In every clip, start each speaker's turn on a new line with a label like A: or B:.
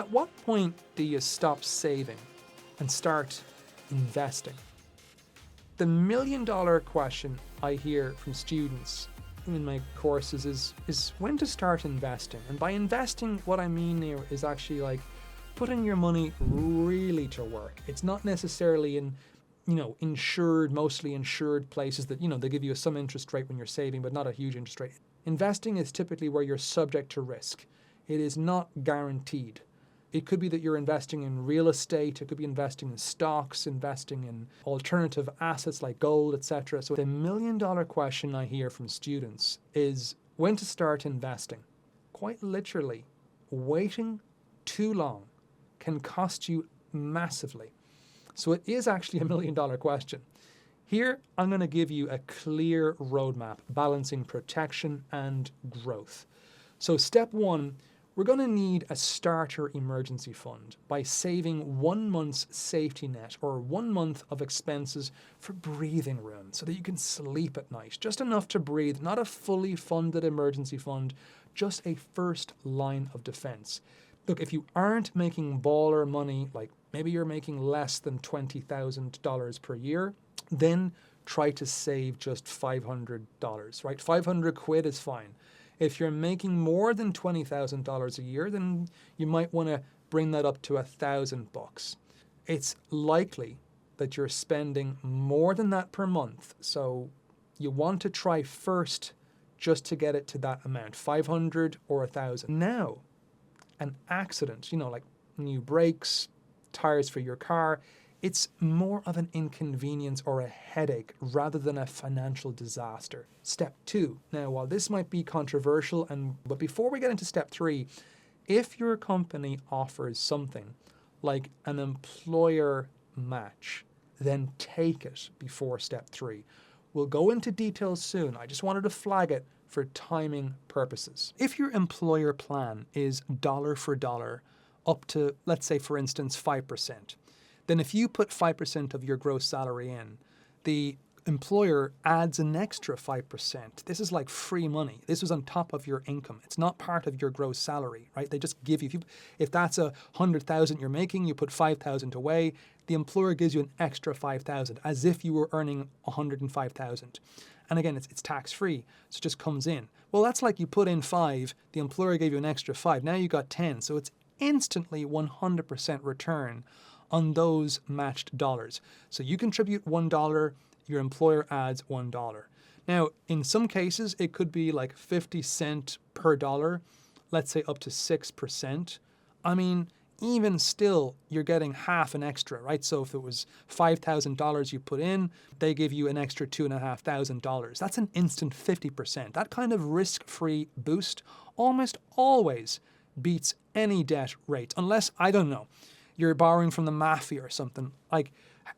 A: At what point do you stop saving and start investing? The $1,000,000 question I hear from students in my courses is when to start investing. And by investing, what I mean here is actually like putting your money really to work. It's not necessarily in, mostly insured places that, they give you some interest rate when you're saving, but not a huge interest rate. Investing is typically where you're subject to risk. It is not guaranteed. It could be that you're investing in real estate, it could be investing in stocks, investing in alternative assets like gold, etc. So the $1,000,000 question I hear from students is when to start investing. Quite literally, waiting too long can cost you massively. So it is actually a $1,000,000 question. Here, I'm going to give you a clear roadmap balancing protection and growth. So step one, we're going to need a starter emergency fund by saving 1 month's safety net or 1 month of expenses for breathing room so that you can sleep at night. Just enough to breathe, not a fully funded emergency fund, just a first line of defense. Look, if you aren't making baller money, like maybe you're making less than $20,000 per year, then try to save just $500, right? 500 quid is fine. If you're making more than $20,000 a year, then you might want to bring that up to $1,000. It's likely that you're spending more than that per month. So you want to try first just to get it to that amount, 500 or 1,000. Now, an accident, like new brakes, tires for your car, it's more of an inconvenience or a headache rather than a financial disaster. Step two. Now, while this might be controversial, but before we get into step three, if your company offers something like an employer match, then take it before step three. We'll go into details soon. I just wanted to flag it for timing purposes. If your employer plan is dollar for dollar up to, let's say, for instance, 5%, then if you put 5% of your gross salary in, the employer adds an extra 5%. This is like free money. This is on top of your income. It's not part of your gross salary, right? They just give you, if that's 100,000 you're making, you put 5,000 away, the employer gives you an extra 5,000 as if you were earning 105,000. And again, it's tax-free, so it just comes in. Well, that's like you put in 5, the employer gave you an extra 5, now you got 10, so it's instantly 100% return on those matched dollars. So you contribute $1, your employer adds $1. Now, in some cases, it could be like 50 cents per dollar, let's say up to 6%. I mean, even still, you're getting half an extra, right? So if it was $5,000 you put in, they give you an extra $2,500. That's an instant 50%. That kind of risk-free boost almost always beats any debt rate, unless, I don't know, you're borrowing from the mafia or something. Like,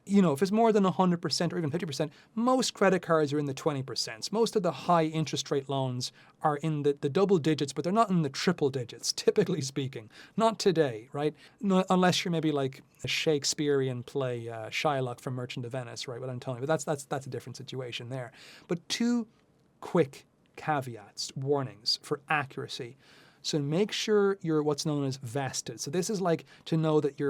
A: if it's more than 100% or even 50%, most credit cards are in the 20%. Most of the high interest rate loans are in the double digits, but they're not in the triple digits, typically speaking. Not today, right? No, unless you're maybe like a Shakespearean play, Shylock from Merchant of Venice, right? What I'm telling you, but that's a different situation there. But two quick caveats, warnings for accuracy. So make sure you're what's known as vested. So this is like to know that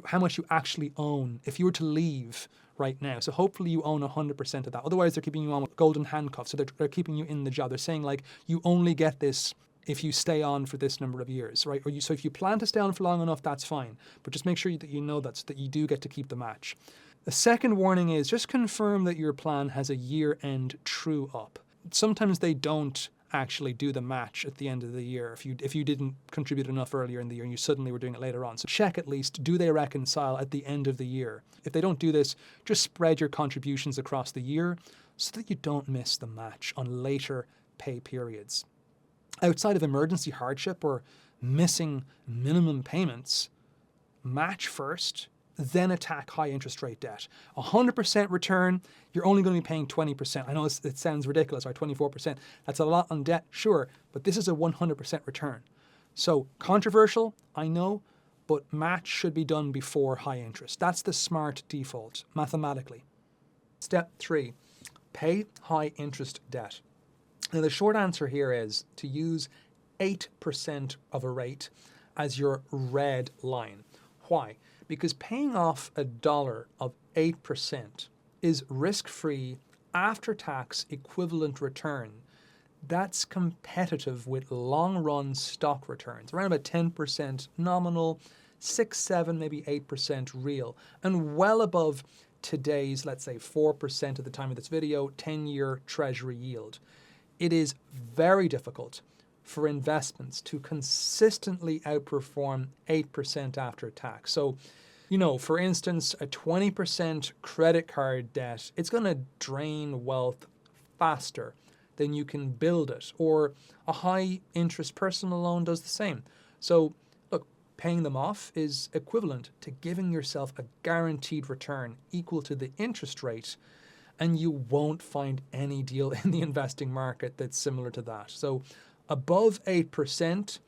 A: how much you actually own if you were to leave right now. So hopefully you own 100% of that. Otherwise, they're keeping you on with golden handcuffs. So they're keeping you in the job. They're saying like you only get this if you stay on for this number of years, right? So if you plan to stay on for long enough, that's fine. But just make sure that you know that so that you do get to keep the match. The second warning is just confirm that your plan has a year-end true up. Sometimes they don't actually do the match at the end of the year if you didn't contribute enough earlier in the year and you suddenly were doing it later on. So check at least, do they reconcile at the end of the year? If they don't do this, just spread your contributions across the year so that you don't miss the match on later pay periods. Outside of emergency hardship or missing minimum payments, match first, then attack high interest rate debt. 100% return, you're only going to be paying 20%. I know it sounds ridiculous, right? 24%. That's a lot on debt, sure, but this is a 100% return. So controversial, I know, but match should be done before high interest. That's the smart default, mathematically. Step 3, pay high interest debt. Now the short answer here is to use 8% of a rate as your red line. Why? Because paying off $1 of 8% is risk-free after-tax equivalent return that's competitive with long-run stock returns, around about 10% nominal, 6, 7, maybe 8% real, and well above today's, let's say, 4% at the time of this video, 10-year Treasury yield. It is very difficult for investments to consistently outperform 8% after tax. So, for instance, a 20% credit card debt, it's going to drain wealth faster than you can build it. Or a high interest personal loan does the same. So look, paying them off is equivalent to giving yourself a guaranteed return equal to the interest rate, and you won't find any deal in the investing market that's similar to that. So above 8%,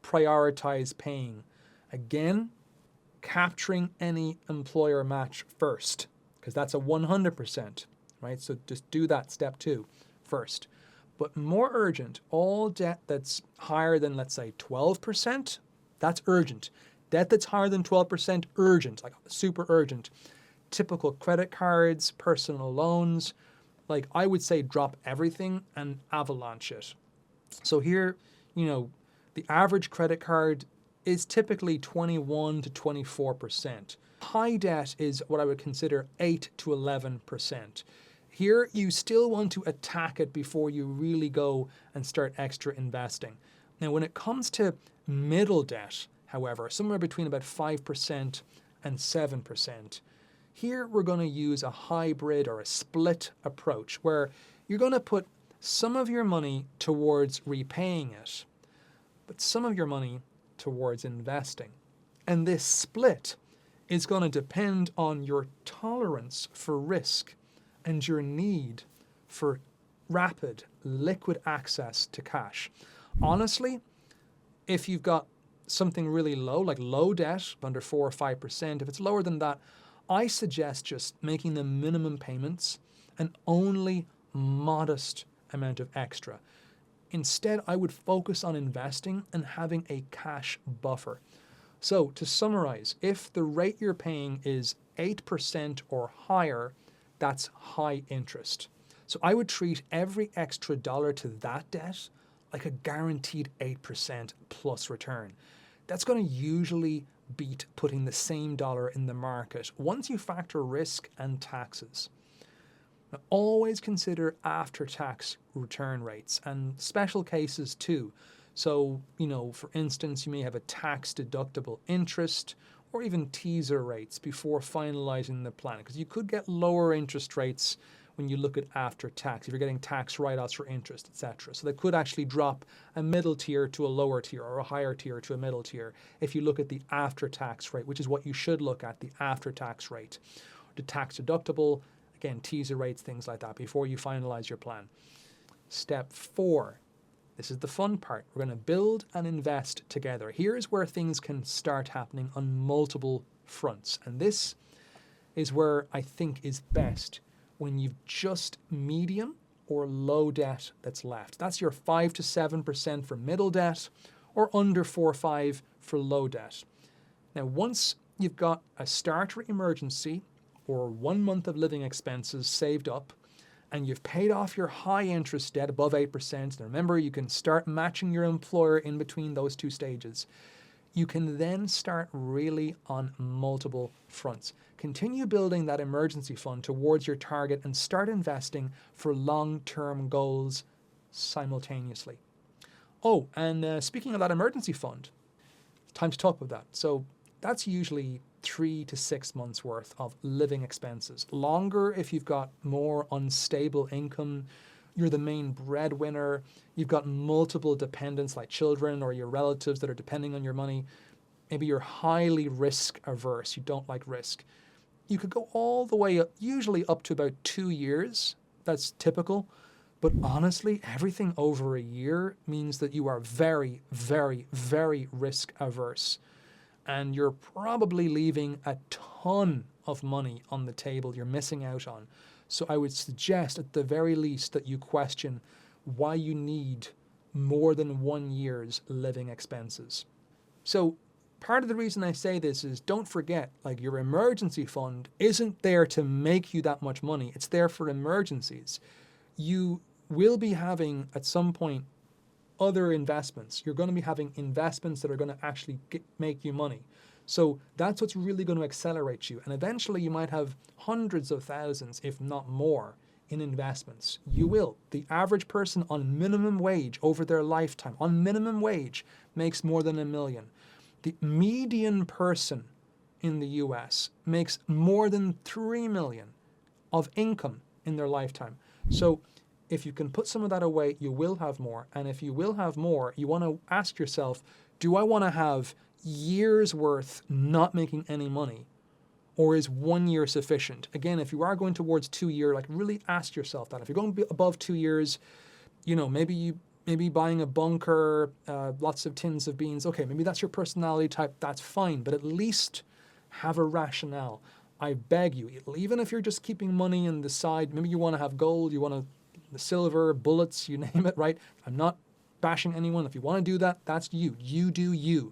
A: prioritize paying. Again, capturing any employer match first, because that's a 100%, right? So just do that step 2 first. But more urgent, all debt that's higher than, let's say, 12%, that's urgent. Debt that's higher than 12%, urgent, like super urgent. Typical credit cards, personal loans, like I would say drop everything and avalanche it. So here, the average credit card is typically 21 to 24%. High debt is what I would consider 8 to 11%. Here, you still want to attack it before you really go and start extra investing. Now, when it comes to middle debt, however, somewhere between about 5% and 7%, here we're going to use a hybrid or a split approach where you're going to put some of your money towards repaying it, but some of your money towards investing. And this split is going to depend on your tolerance for risk and your need for rapid, liquid access to cash. Honestly, if you've got something really low, like low debt, under 4 or 5%, if it's lower than that, I suggest just making the minimum payments and only modest amount of extra. Instead, I would focus on investing and having a cash buffer. So to summarize, if the rate you're paying is 8% or higher, that's high interest. So I would treat every extra dollar to that debt like a guaranteed 8% plus return. That's going to usually beat putting the same dollar in the market once you factor risk and taxes. Now, always consider after-tax return rates and special cases too. So, for instance, you may have a tax-deductible interest or even teaser rates before finalizing the plan, because you could get lower interest rates when you look at after tax, if you're getting tax write-offs for interest, etc. So they could actually drop a middle tier to a lower tier or a higher tier to a middle tier if you look at the after-tax rate, which is what you should look at, the after-tax rate. The tax deductible, again, teaser rates, things like that, before you finalize your plan. Step 4. This is the fun part. We're going to build and invest together. Here's where things can start happening on multiple fronts. And this is where I think is best when you've just medium or low debt that's left. That's your 5 to 7% for middle debt or under 4 or 5 for low debt. Now, once you've got a starter emergency or 1 month of living expenses saved up, and you've paid off your high interest debt above 8%, and remember, you can start matching your employer in between those two stages, you can then start really on multiple fronts. Continue building that emergency fund towards your target and start investing for long-term goals simultaneously. Oh, and speaking of that emergency fund, time to talk about that. So that's usually 3 to 6 months worth of living expenses. Longer if you've got more unstable income, you're the main breadwinner, you've got multiple dependents like children or your relatives that are depending on your money. Maybe you're highly risk averse, you don't like risk. You could go all the way up, usually up to about 2 years. That's typical. But honestly, everything over a year means that you are very, very, very risk averse. And you're probably leaving a ton of money on the table you're missing out on. So I would suggest at the very least that you question why you need more than 1 year's living expenses. So part of the reason I say this is don't forget, like, your emergency fund isn't there to make you that much money. It's there for emergencies. You will be having at some point other investments. You're going to be having investments that are going to actually make you money. So that's what's really going to accelerate you. And eventually you might have hundreds of thousands, if not more, in investments. You will. The average person on minimum wage over their lifetime, on minimum wage, makes more than $1 million. The median person in the US makes more than $3 million of income in their lifetime. So if you can put some of that away, you will have more. And if you will have more, you want to ask yourself, do I want to have years worth not making any money? Or is 1 year sufficient? Again, if you are going towards 2 year, like, really ask yourself that. If you're going above 2 years, maybe buying a bunker, lots of tins of beans. Okay, maybe that's your personality type. That's fine, but at least have a rationale. I beg you, even if you're just keeping money on the side, maybe you want to have gold, you want to the silver, bullets, you name it, right? I'm not bashing anyone. If you want to do that, that's you. You do you.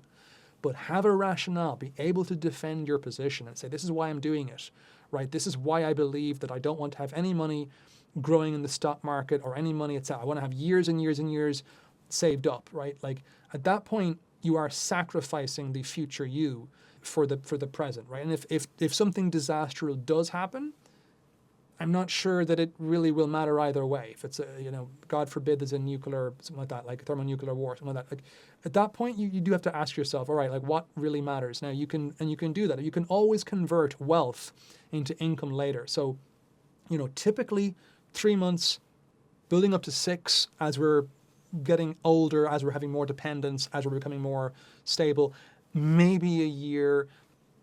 A: But have a rationale, be able to defend your position and say, this is why I'm doing it, right? This is why I believe that I don't want to have any money growing in the stock market or any money itself. I want to have years and years and years saved up, right? Like, at that point, you are sacrificing the future you for the present, right? And if something disastrous does happen, I'm not sure that it really will matter either way. If it's God forbid there's a nuclear, something like that, like a thermonuclear war, something like that. Like, at that point, you do have to ask yourself, all right, like, what really matters? Now you can do that. You can always convert wealth into income later. So, typically 3 months, building up to 6 as we're getting older, as we're having more dependence, as we're becoming more stable, maybe a year.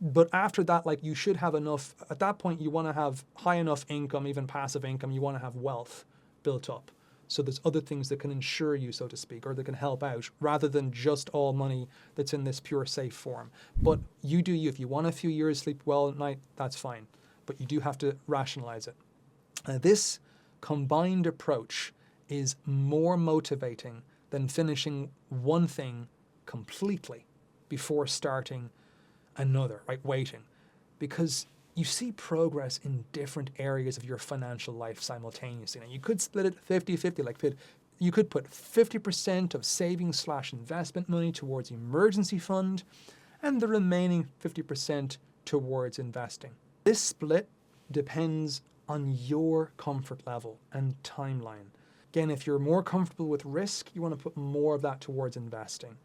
A: But after that, like, you should have enough. At that point, you want to have high enough income, even passive income. You want to have wealth built up. So there's other things that can insure you, so to speak, or that can help out, rather than just all money that's in this pure safe form. But you do you. If you want a few years sleep well at night, that's fine. But you do have to rationalize it. This combined approach is more motivating than finishing one thing completely before starting another, right? Waiting. Because you see progress in different areas of your financial life simultaneously. Now, you could split it 50-50, like you could put 50% of savings/investment money towards emergency fund and the remaining 50% towards investing. This split depends on your comfort level and timeline. Again, if you're more comfortable with risk, you want to put more of that towards investing.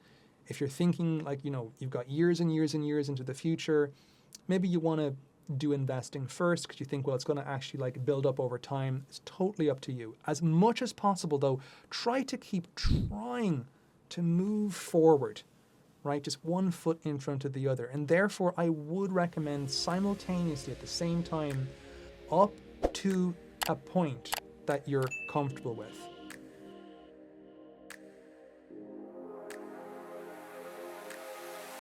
A: If you're thinking like, you've got years and years and years into the future, maybe you want to do investing first because you think, well, it's going to actually like build up over time. It's totally up to you. As much as possible, though, try to keep trying to move forward, right? Just one foot in front of the other. And therefore, I would recommend simultaneously at the same time up to a point that you're comfortable with.